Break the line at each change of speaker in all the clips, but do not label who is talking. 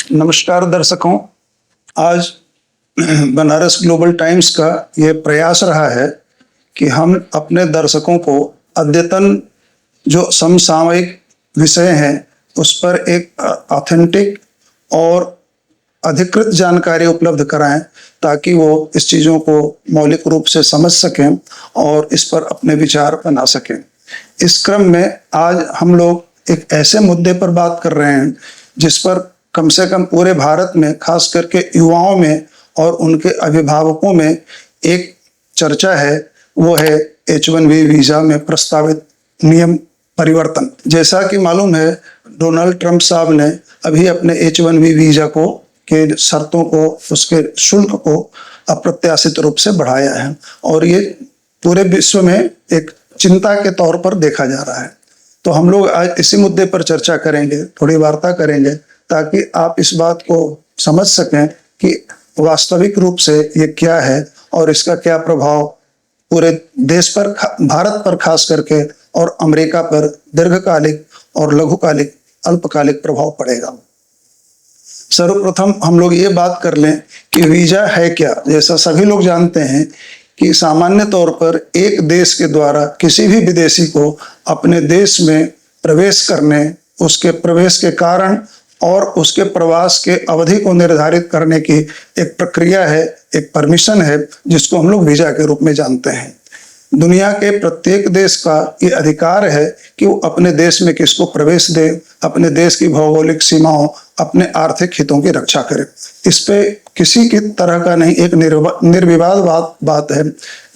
नमस्कार दर्शकों। आज बनारस ग्लोबल टाइम्स का ये प्रयास रहा है कि हम अपने दर्शकों को अद्यतन जो समसामयिक विषय हैं उस पर एक ऑथेंटिक और अधिकृत जानकारी उपलब्ध कराएं, ताकि वो इस चीज़ों को मौलिक रूप से समझ सकें और इस पर अपने विचार बना सकें। इस क्रम में आज हम लोग एक ऐसे मुद्दे पर बात कर रहे हैं जिस पर कम से कम पूरे भारत में, खास करके युवाओं में और उनके अभिभावकों में एक चर्चा है। वो है H1B वीज़ा में प्रस्तावित नियम परिवर्तन। जैसा कि मालूम है, डोनाल्ड ट्रंप साहब ने अभी अपने H1B वीज़ा को के शर्तों को, उसके शुल्क को अप्रत्याशित रूप से बढ़ाया है और ये पूरे विश्व में एक चिंता के तौर पर देखा जा रहा है। तो हम लोग आज इसी मुद्दे पर चर्चा करेंगे, थोड़ी वार्ता करेंगे, ताकि आप इस बात को समझ सकें कि वास्तविक रूप से ये क्या है और इसका क्या प्रभाव पूरे देश पर, भारत पर खास करके, और अमेरिका पर दीर्घकालिक और लघुकालिक, अल्पकालिक प्रभाव पड़ेगा। सर्वप्रथम हम लोग ये बात कर लें कि वीजा है क्या। जैसा सभी लोग जानते हैं कि सामान्य तौर पर एक देश के द्वारा किसी भी विदेशी को अपने देश में प्रवेश करने, उसके प्रवेश के कारण और उसके प्रवास के अवधि को निर्धारित करने की एक प्रक्रिया है, एक परमिशन है, जिसको हम लोग वीजा के रूप में जानते हैं। दुनिया के प्रत्येक देश का ये अधिकार है कि वो अपने देश में किसको प्रवेश दे, अपने देश की भौगोलिक सीमाओं, अपने आर्थिक हितों की रक्षा करे। इस पे किसी की तरह का नहीं, एक निर्विवाद बात है,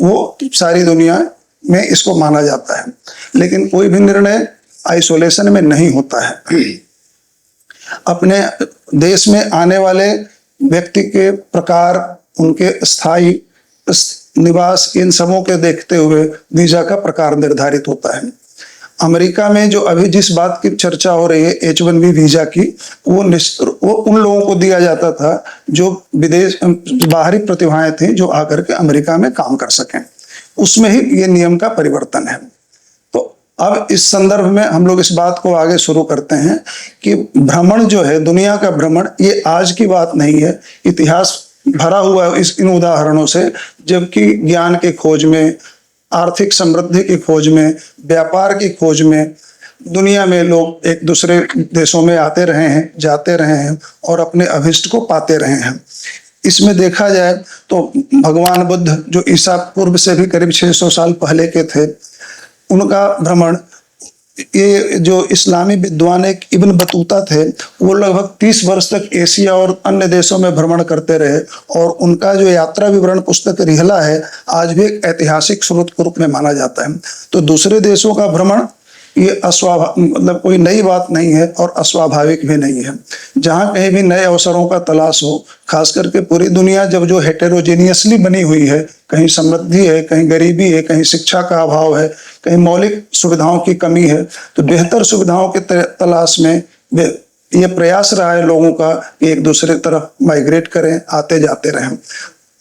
वो सारी दुनिया में इसको माना जाता है। लेकिन कोई भी निर्णय आइसोलेशन में नहीं होता है। अपने देश में आने वाले व्यक्ति के प्रकार, उनके स्थायी निवास, इन सबों के देखते हुए वीजा का प्रकार निर्धारित होता है। अमेरिका में जो अभी जिस बात की चर्चा हो रही है H1B वीजा की, वो उन लोगों को दिया जाता था जो बाहरी प्रतिभाएं थी, जो आकर के अमेरिका में काम कर सकें। उसमें ही ये नियम का परिवर्तन है। तो अब इस संदर्भ में हम लोग इस बात को आगे शुरू करते हैं कि भ्रमण जो है, दुनिया का भ्रमण, ये आज की बात नहीं है। इतिहास भरा हुआ है इन उदाहरणों से, जबकि ज्ञान की खोज में, आर्थिक समृद्धि की खोज में, व्यापार की खोज में दुनिया में लोग एक दूसरे देशों में आते रहे हैं, जाते रहे हैं और अपने अभिष्ट को पाते रहे हैं। इसमें देखा जाए तो भगवान बुद्ध, जो ईसा पूर्व से भी करीब 600 साल पहले के थे, उनका भ्रमण, ये जो इस्लामी विद्वान एक इब्न बतूता थे, वो लगभग 30 वर्ष तक एशिया और अन्य देशों में भ्रमण करते रहे और उनका जो यात्रा विवरण पुस्तक रिहला है, आज भी एक ऐतिहासिक स्रोत के रूप में माना जाता है। तो दूसरे देशों का भ्रमण ये मतलब कोई नई बात नहीं है और अस्वाभाविक भी नहीं है। जहाँ कहीं भी नए अवसरों का तलाश हो, खास करके पूरी दुनिया जब जो हेटेरोजेनियसली बनी हुई है, कहीं समृद्धि है, कहीं गरीबी है, कहीं शिक्षा का अभाव है, कहीं मौलिक सुविधाओं की कमी है, तो बेहतर सुविधाओं के तलाश में ये प्रयास रहा है लोगों का कि एक दूसरे तरफ माइग्रेट करें, आते जाते रहें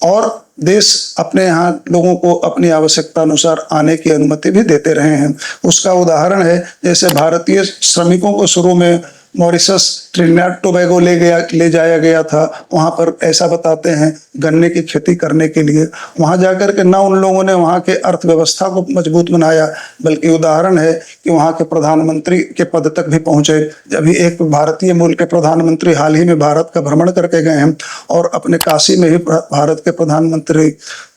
और देश अपने यहाँ लोगों को अपनी आवश्यकता अनुसार आने की अनुमति भी देते रहे हैं। उसका उदाहरण है, जैसे भारतीय श्रमिकों को शुरू में मॉरिशस, ट्रिनिडाद टोबैगो ले जाया गया था। वहाँ पर ऐसा बताते हैं गन्ने की खेती करने के लिए। वहाँ जाकर के ना उन लोगों ने वहाँ के अर्थव्यवस्था को मजबूत बनाया, बल्कि उदाहरण है कि वहाँ के प्रधानमंत्री के पद तक भी पहुँचे। अभी एक भारतीय मूल के प्रधानमंत्री हाल ही में भारत का भ्रमण करके गए हैं और अपने काशी में ही भारत के प्रधानमंत्री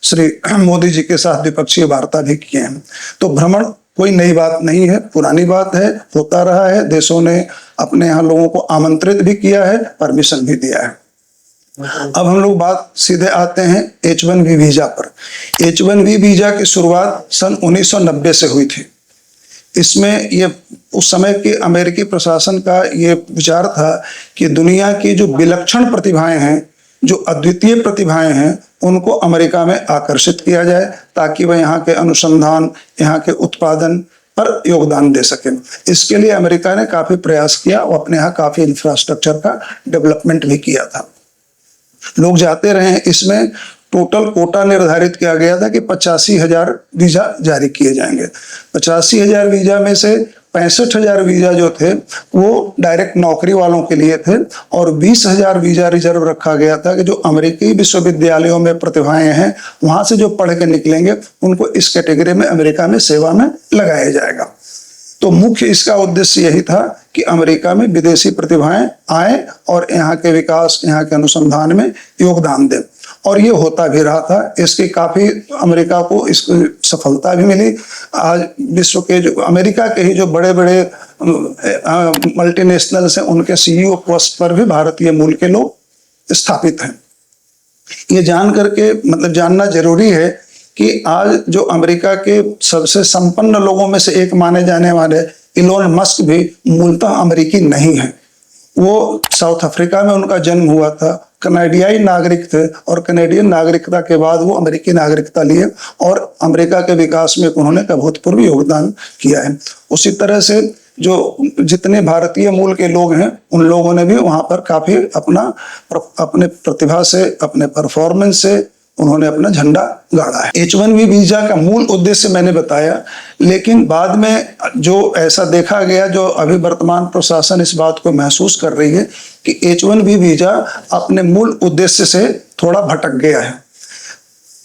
श्री मोदी जी के साथ द्विपक्षीय वार्ता भी किए हैं। तो भ्रमण कोई नई बात नहीं है, पुरानी बात है, होता रहा है। देशों ने अपने यहाँ लोगों को आमंत्रित भी किया है, परमिशन भी दिया है। अब हम लोग बात सीधे आते हैं H1B वीजा पर। H1B वीजा की शुरुआत सन 1990 से हुई थी। इसमें ये उस समय के अमेरिकी प्रशासन का ये विचार था कि दुनिया की जो विलक्षण प्रतिभाएं हैं, जो अद्वितीय प्रतिभाएं हैं, उनको अमेरिका में आकर्षित किया जाए ताकि वह यहाँ के अनुसंधान, यहाँ के उत्पादन पर योगदान दे सके। इसके लिए अमेरिका ने काफी प्रयास किया और अपने यहाँ काफी इंफ्रास्ट्रक्चर का डेवलपमेंट भी किया था। लोग जाते रहे। इसमें टोटल कोटा निर्धारित किया गया था कि 85,000 वीजा जारी किए जाएंगे। 85,000 वीजा में से 65,000 वीजा जो थे वो डायरेक्ट नौकरी वालों के लिए थे और 20,000 वीजा रिजर्व रखा गया था कि जो अमेरिकी विश्वविद्यालयों में प्रतिभाएं हैं वहां से जो पढ़ के निकलेंगे उनको इस कैटेगरी में अमेरिका में सेवा में लगाया जाएगा। तो मुख्य इसका उद्देश्य यही था कि अमेरिका में विदेशी प्रतिभाएं आए और यहाँ के विकास, यहाँ के अनुसंधान में योगदान दें, और ये होता भी रहा था। इसकी काफी अमेरिका को इसकी सफलता भी मिली। आज विश्व के जो अमेरिका के ही जो बड़े बड़े मल्टीनेशनल्स हैं उनके सीईओ पोस्ट पर भी भारतीय मूल के लोग स्थापित हैं। ये जान करके मतलब जानना जरूरी है कि आज जो अमेरिका के सबसे संपन्न लोगों में से एक माने जाने वाले इलोन मस्क भी मूलतः अमेरिकी नहीं है। वो साउथ अफ्रीका में उनका जन्म हुआ था, कनाडियाई नागरिक थे और कनेडियन नागरिकता के बाद वो अमेरिकी नागरिकता लिए और अमेरिका के विकास में उन्होंने अभूतपूर्व योगदान किया है। उसी तरह से जो जितने भारतीय मूल के लोग हैं उन लोगों ने भी वहां पर काफी अपने प्रतिभा से, अपने परफॉर्मेंस से उन्होंने अपना झंडा गाड़ा है। H1B वीजा का मूल उद्देश्य मैंने बताया, लेकिन बाद में जो ऐसा देखा गया, जो अभी वर्तमान प्रशासन इस बात को महसूस कर रही है कि H1B वीजा अपने मूल उद्देश्य से थोड़ा भटक गया है।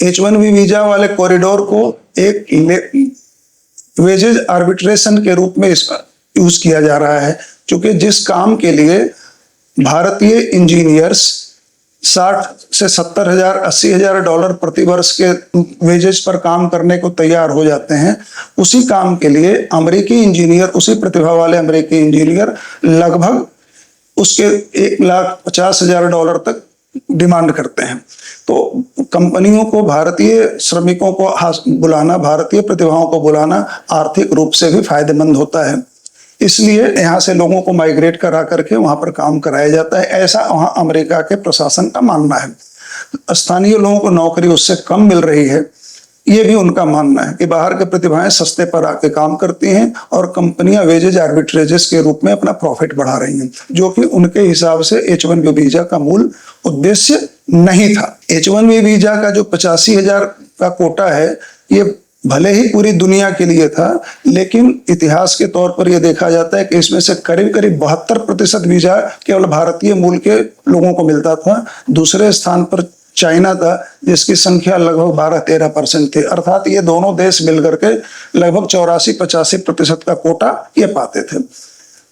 H1B वीजा वाले कॉरिडोर को एक वेजेज आर्बिट्रेशन के रूप में इसका यूज किया जा रहा है, क्योंकि जिस काम के लिए भारतीय इंजीनियर्स 60 से 70,000 80,000 डॉलर प्रति वर्ष के वेजेस पर काम करने को तैयार हो जाते हैं, उसी काम के लिए अमेरिकी इंजीनियर, उसी प्रतिभा वाले अमेरिकी इंजीनियर लगभग उसके 1,50,000 डॉलर तक डिमांड करते हैं। तो कंपनियों को भारतीय श्रमिकों को बुलाना, भारतीय प्रतिभाओं को बुलाना आर्थिक रूप से भी फायदेमंद होता है, इसलिए यहाँ से लोगों को माइग्रेट करा करके वहां पर काम कराया जाता है, ऐसा वहां अमेरिका के प्रशासन का मानना है। स्थानीय लोगों को नौकरी उससे कम मिल रही है, ये भी उनका मानना है कि बाहर के प्रतिभाएं सस्ते पर आके काम करती हैं और कंपनियां वेजेज आर्बिट्रेजेस के रूप में अपना प्रॉफिट बढ़ा रही हैं, जो कि उनके हिसाब से H1B वीजा का मूल उद्देश्य नहीं था। H1B वीजा का जो 85,000 का कोटा है, ये भले ही पूरी दुनिया के लिए था, लेकिन इतिहास के तौर पर यह देखा जाता है कि इसमें से करीब करीब 72% वीजा केवल भारतीय मूल के लोगों को मिलता था। दूसरे स्थान पर चाइना था, जिसकी संख्या लगभग 12-13% थी। अर्थात ये दोनों देश मिलकर के लगभग 84-85% का कोटा ये पाते थे।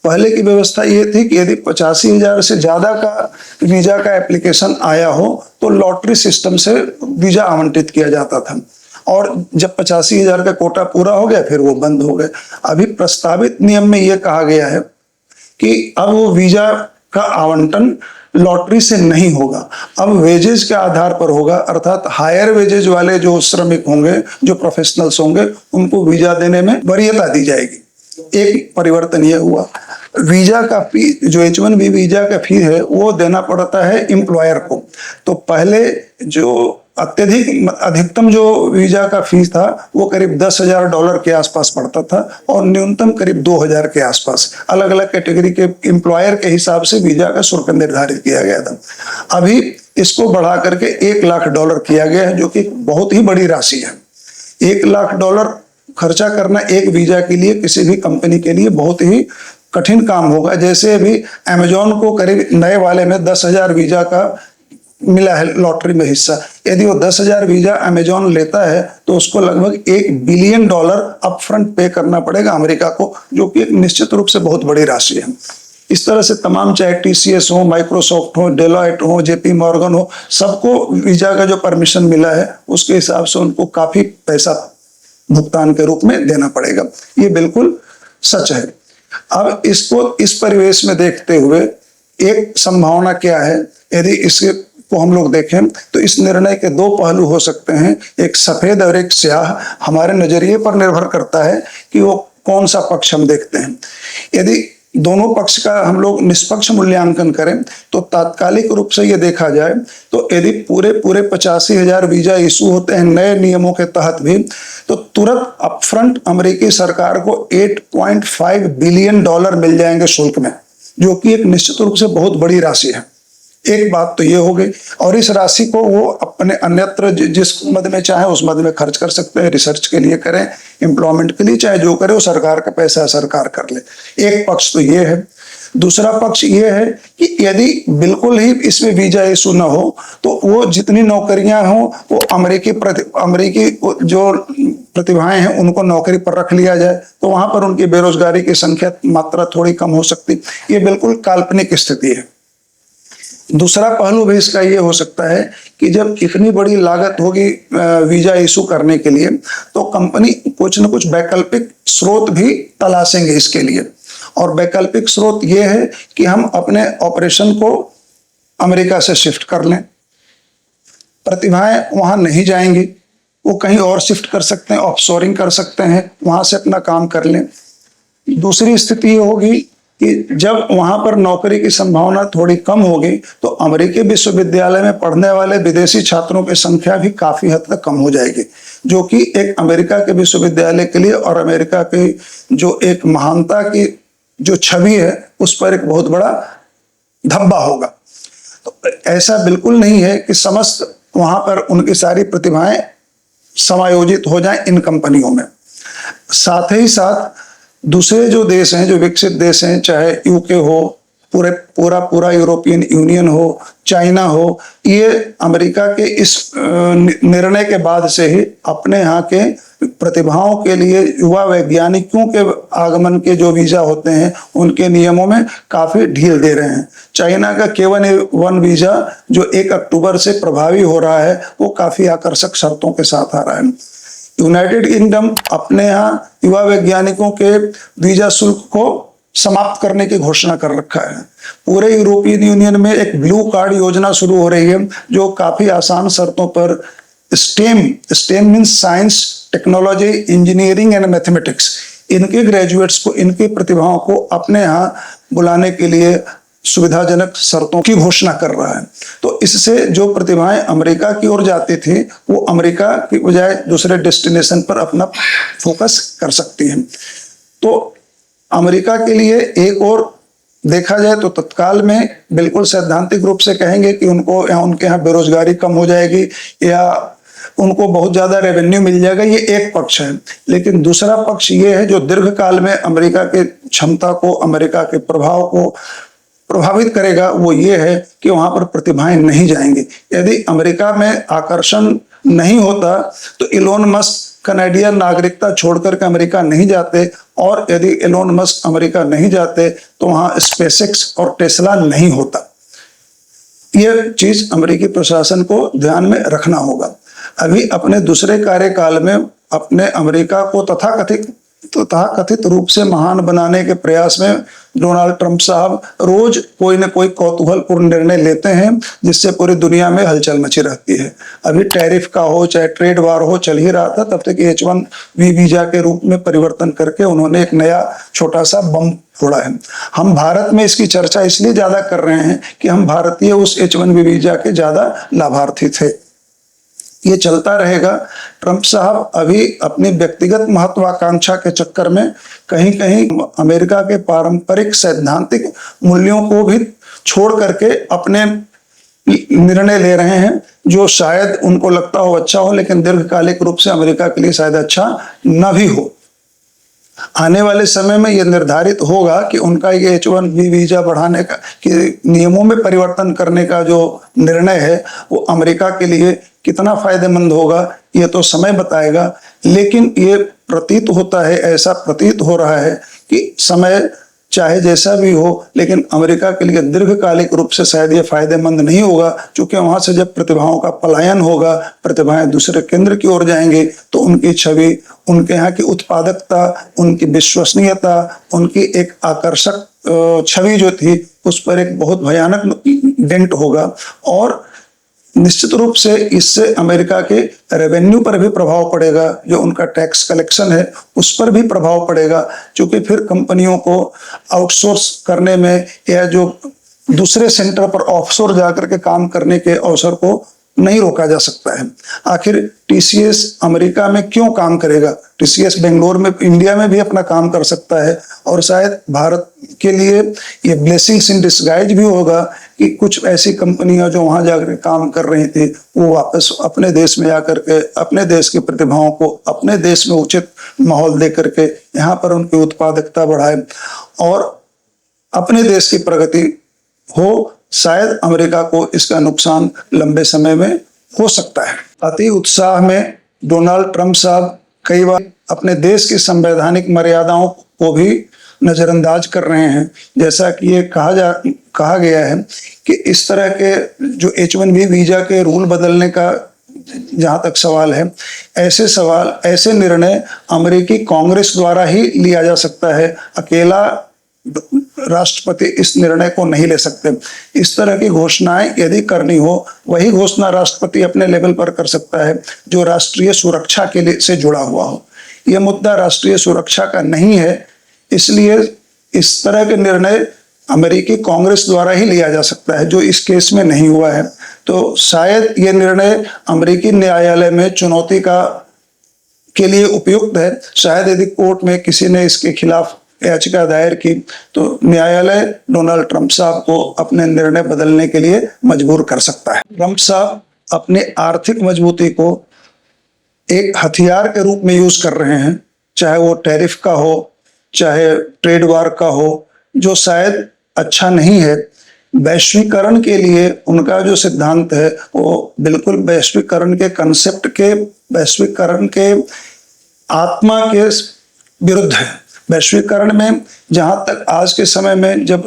पहले की व्यवस्था ये थी कि यदि 85,000 से ज्यादा का वीजा का एप्लीकेशन आया हो तो लॉटरी सिस्टम से वीजा आवंटित किया जाता था, और जब 85,000 का कोटा पूरा हो गया फिर वो बंद हो गए। अभी प्रस्तावित नियम में यह कहा गया है कि अब वो वीजा का आवंटन लॉटरी से नहीं होगा, अब वेजेज के आधार पर होगा। अर्थात हायर वेजेज वाले जो श्रमिक होंगे, जो प्रोफेशनल्स होंगे, उनको वीजा देने में वरीयता दी जाएगी। एक परिवर्तन यह हुआ, वीजा का फी, जो H1B वीजा का फी है वो देना पड़ता है एम्प्लॉयर को। तो पहले जो अधिकतम जो वीजा का फीस था वो करीब 10,000 डॉलर के आसपास पड़ता था और न्यूनतम करीब 2,000 के आसपास। अलग अलग कैटेगरी के एम्प्लॉयर के हिसाब से वीजा का शुल्क निर्धारित किया गया था। अभी इसको बढ़ा करके 1,00,000 डॉलर किया गया है, जो कि बहुत ही बड़ी राशि है। 1,00,000 डॉलर खर्चा करना एक वीजा के लिए किसी भी कंपनी के लिए बहुत ही कठिन काम होगा। जैसे अभी अमेजॉन को करीब नए वाले में 10,000 वीजा का मिला है लॉटरी में हिस्सा, यदि वो 10,000 वीजा अमेजॉन लेता है तो उसको लगभग $1 बिलियन अपफ्रंट पे करना पड़ेगा अमेरिका को, जो कि एक निश्चित रूप से बहुत बड़ी राशि है। इस तरह से तमाम, चाहे TCS हो, माइक्रोसॉफ्ट हो, डेलॉयट हो, JP मॉर्गन हो, सबको वीजा का जो परमिशन मिला है उसके हिसाब से उनको काफी पैसा भुगतान के रूप में देना पड़ेगा। ये बिल्कुल सच है। अब इसको इस परिवेश में देखते हुए एक संभावना क्या है, यदि इसके को हम लोग देखें तो इस निर्णय के दो पहलू हो सकते हैं, एक सफेद और एक स्याह। हमारे नजरिए पर निर्भर करता है कि वो कौन सा पक्ष हम देखते हैं। यदि दोनों पक्ष का हम लोग निष्पक्ष मूल्यांकन करें तो तात्कालिक रूप से ये देखा जाए तो यदि पूरे 85,000 वीजा इशू होते हैं नए नियमों के तहत भी, तो तुरंत अपफ्रंट अमेरिकी सरकार को $8.5 बिलियन मिल जाएंगे शुल्क में, जो कि एक निश्चित रूप से बहुत बड़ी राशि है। एक बात तो ये हो गई। और इस राशि को वो अपने अन्यत्र जिस मद में चाहे उस मद में खर्च कर सकते हैं, रिसर्च के लिए करें, एम्प्लॉयमेंट के लिए, चाहे जो करे वो सरकार का पैसा है, सरकार कर ले। एक पक्ष तो ये है। दूसरा पक्ष ये है कि यदि बिल्कुल ही इसमें वीजा इशू ना हो तो वो जितनी नौकरियां हों वो अमेरिकी जो प्रतिभाएं हैं उनको नौकरी पर रख लिया जाए, तो वहां पर उनकी बेरोजगारी की संख्या मात्रा थोड़ी कम हो सकती। ये बिल्कुल काल्पनिक स्थिति है। दूसरा पहलू भी इसका ये हो सकता है कि जब इतनी बड़ी लागत होगी वीजा इशू करने के लिए, तो कंपनी कुछ न कुछ वैकल्पिक स्रोत भी तलाशेंगे इसके लिए। और वैकल्पिक स्रोत ये है कि हम अपने ऑपरेशन को अमेरिका से शिफ्ट कर लें। प्रतिभाएं वहां नहीं जाएंगी, वो कहीं और शिफ्ट कर सकते हैं, ऑफशोरिंग कर सकते हैं, वहां से अपना काम कर लें। दूसरी स्थिति ये होगी कि जब वहां पर नौकरी की संभावना थोड़ी कम होगी तो अमेरिकी विश्वविद्यालय में पढ़ने वाले विदेशी छात्रों की संख्या भी काफी हद तक कम हो जाएगी, जो कि एक अमेरिका के विश्वविद्यालय के लिए और अमेरिका की जो एक महानता की जो छवि है उस पर एक बहुत बड़ा धब्बा होगा। तो ऐसा बिल्कुल नहीं है कि समस्त वहां पर उनकी सारी प्रतिभाएं समायोजित हो जाएं इन कंपनियों में। साथ ही साथ दूसरे जो देश हैं, जो विकसित देश हैं, चाहे यूके हो, पूरा यूरोपियन यूनियन हो, चाइना हो, ये अमेरिका के इस निर्णय के बाद से ही अपने यहाँ के प्रतिभाओं के लिए, युवा वैज्ञानिकों के आगमन के जो वीजा होते हैं उनके नियमों में काफी ढील दे रहे हैं। चाइना का K1A1 वीजा जो 1 अक्टूबर से प्रभावी हो रहा है वो काफी आकर्षक शर्तों के साथ आ रहा है। यूनाइटेड किंगडम अपने यहाँ युवा वैज्ञानिकों के वीजा शुल्क को समाप्त करने की घोषणा कर रखा है। पूरे यूरोपियन यूनियन में एक ब्लू कार्ड योजना शुरू हो रही है जो काफी आसान शर्तों पर stem means science, technology, engineering and mathematics, इनके ग्रेजुएट्स को, इनकी प्रतिभाओं को अपने यहाँ बुलाने के लिए सुविधाजनक शर्तों की घोषणा कर रहा है। तो इससे जो प्रतिभाएं अमेरिका की ओर जाती थी वो अमेरिका की बजाय दूसरे डेस्टिनेशन पर अपना फोकस कर सकती हैं। तो अमेरिका के लिए एक और देखा जाए तो तत्काल में बिल्कुल सैद्धांतिक रूप से कहेंगे कि उनको यहाँ, उनके यहाँ बेरोजगारी कम हो जाएगी या उनको बहुत ज्यादा रेवेन्यू मिल जाएगा, ये एक पक्ष है। लेकिन दूसरा पक्ष ये है जो दीर्घकाल में अमेरिका के क्षमता को, अमेरिका के प्रभाव को प्रभावित करेगा, वो ये है कि वहां पर प्रतिभाएं नहीं जाएंगी। यदि अमेरिका में आकर्षण नहीं होता तो इलोन मस्क कनाडियन नागरिकता छोड़कर के अमेरिका नहीं जाते, और यदि इलोन मस्क अमेरिका नहीं जाते तो वहां स्पेसएक्स और टेस्ला नहीं होता। यह चीज अमेरिकी प्रशासन को ध्यान में रखना होगा। अभी अपने दूसरे कार्यकाल में अपने अमेरिका को तथाकथित रूप से महान बनाने के प्रयास में डोनाल्ड ट्रंप साहब रोज कोई न कोई कौतूहलपूर्ण निर्णय लेते हैं जिससे पूरी दुनिया में हलचल मची रहती है। अभी टैरिफ का हो चाहे ट्रेड वार हो चल ही रहा था, तब तक H1B वीजा के रूप में परिवर्तन करके उन्होंने एक नया छोटा सा बम फोड़ा है। हम भारत में इसकी चर्चा इसलिए ज्यादा कर रहे हैं कि हम भारतीय उस H1B वीजा के ज्यादा लाभार्थी थे। ये चलता रहेगा। ट्रंप साहब अभी अपनी व्यक्तिगत महत्वाकांक्षा के चक्कर में कहीं कहीं अमेरिका के पारंपरिक सैद्धांतिक मूल्यों को भी छोड़ करके अपने निर्णय ले रहे हैं जो शायद उनको लगता हो अच्छा हो, लेकिन दीर्घकालिक रूप से अमेरिका के लिए शायद अच्छा न भी हो। आने वाले समय में यह निर्धारित होगा कि उनका ये H1B वीजा बढ़ाने का कि नियमों में परिवर्तन करने का जो निर्णय है वो अमेरिका के लिए कितना फायदेमंद होगा ये तो समय बताएगा। लेकिन ये प्रतीत होता है, ऐसा प्रतीत हो रहा है कि समय चाहे जैसा भी हो लेकिन अमेरिका के लिए दीर्घकालिक रूप से शायद ये फायदेमंद नहीं होगा, क्योंकि वहां से जब प्रतिभाओं का पलायन होगा, प्रतिभाएं दूसरे केंद्र की ओर जाएंगे तो उनकी छवि, उनके यहाँ की उत्पादकता, उनकी विश्वसनीयता, उनकी एक आकर्षक छवि जो थी उस पर एक बहुत भयानक डेंट होगा। और निश्चित रूप से इससे अमेरिका के रेवेन्यू पर भी प्रभाव पड़ेगा, जो उनका टैक्स कलेक्शन है उस पर भी प्रभाव पड़ेगा, क्योंकि फिर कंपनियों को आउटसोर्स करने में या जो दूसरे सेंटर पर ऑफशोर जाकर के काम करने के अवसर को नहीं रोका जा सकता है। आखिर TCS अमेरिका में क्यों काम करेगा? TCS बेंगलोर में, इंडिया में भी अपना काम कर सकता है और शायद भारत के लिए ये ब्लेसिंग्स इन डिस्गाइज भी होगा कि कुछ ऐसी कंपनियां जो वहां जाकर काम कर रही थी वो वापस अपने देश में आकर के अपने देश की प्रतिभाओं को अपने देश में उचित माहौल दे करके यहाँ पर उनकी उत्पादकता बढ़ाए और अपने देश की प्रगति हो। शायद अमेरिका को इसका नुकसान लंबे समय में हो सकता है। अति उत्साह में डोनाल्ड ट्रंप साहब कई बार अपने देश की संवैधानिक मर्यादाओं को भी नजरअंदाज कर रहे हैं। जैसा कि ये कहा गया है कि इस तरह के जो H-1B वीजा के रूल बदलने का जहां तक सवाल है, ऐसे निर्णय अमेरिकी कांग्रेस द्वारा ही लिया जा सकता है। अकेला राष्ट्रपति इस निर्णय को नहीं ले सकते। इस तरह की घोषणाएं यदि करनी हो, वही घोषणा राष्ट्रपति अपने लेवल पर कर सकता है जो राष्ट्रीय सुरक्षा के लिए से जुड़ा हुआ हो। यह मुद्दा राष्ट्रीय सुरक्षा का नहीं है, इसलिए इस तरह के निर्णय अमेरिकी कांग्रेस द्वारा ही लिया जा सकता है, जो इस केस में नहीं हुआ है। तो शायद यह निर्णय अमेरिकी न्यायालय में चुनौती के लिए उपयुक्त है। शायद यदि कोर्ट में किसी ने इसके खिलाफ याचिका दायर की तो न्यायालय डोनाल्ड ट्रंप साहब को अपने निर्णय बदलने के लिए मजबूर कर सकता है। ट्रंप साहब अपनी आर्थिक मजबूती को एक हथियार के रूप में यूज कर रहे हैं, चाहे वो टैरिफ का हो, चाहे ट्रेड वार का हो, जो शायद अच्छा नहीं है। वैश्वीकरण के लिए उनका जो सिद्धांत है वो बिल्कुल वैश्वीकरण के कंसेप्ट के, वैश्वीकरण के आत्मा के विरुद्ध है। वैश्वीकरण में जहां तक आज के समय में जब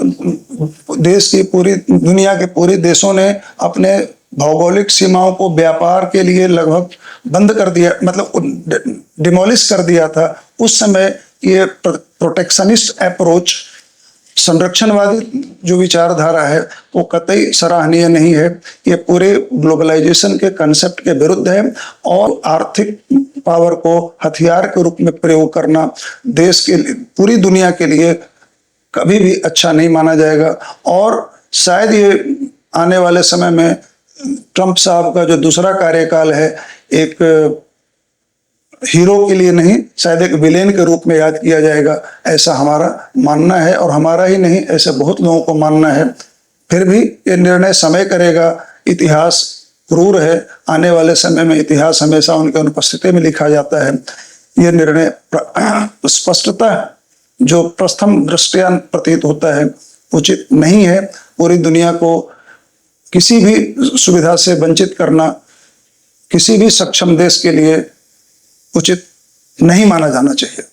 देश की पूरी दुनिया के पूरे देशों ने अपने भौगोलिक सीमाओं को व्यापार के लिए लगभग बंद कर दिया, मतलब डिमोलिश कर दिया था, उस समय ये प्रोटेक्शनिस्ट अप्रोच, संरक्षणवादी जो विचारधारा है वो कतई सराहनीय नहीं है। ये पूरे ग्लोबलाइजेशन के कंसेप्ट के विरुद्ध है और आर्थिक पावर को हथियार के रूप में प्रयोग करना देश के लिए, पूरी दुनिया के लिए कभी भी अच्छा नहीं माना जाएगा। और शायद ये आने वाले समय में ट्रंप साहब का जो दूसरा कार्यकाल है, एक हीरो के लिए नहीं, शायद एक विलेन के रूप में याद किया जाएगा, ऐसा हमारा मानना है। और हमारा ही नहीं, ऐसे बहुत लोगों को मानना है। फिर भी ये निर्णय समय करेगा। इतिहास क्रूर है, आने वाले समय में इतिहास हमेशा उनके अनुपस्थिति में लिखा जाता है। ये निर्णय स्पष्टता जो प्रथम दृष्टया प्रतीत होता है उचित नहीं है। पूरी दुनिया को किसी भी सुविधा से वंचित करना किसी भी सक्षम देश के लिए उचित नहीं माना जाना चाहिए।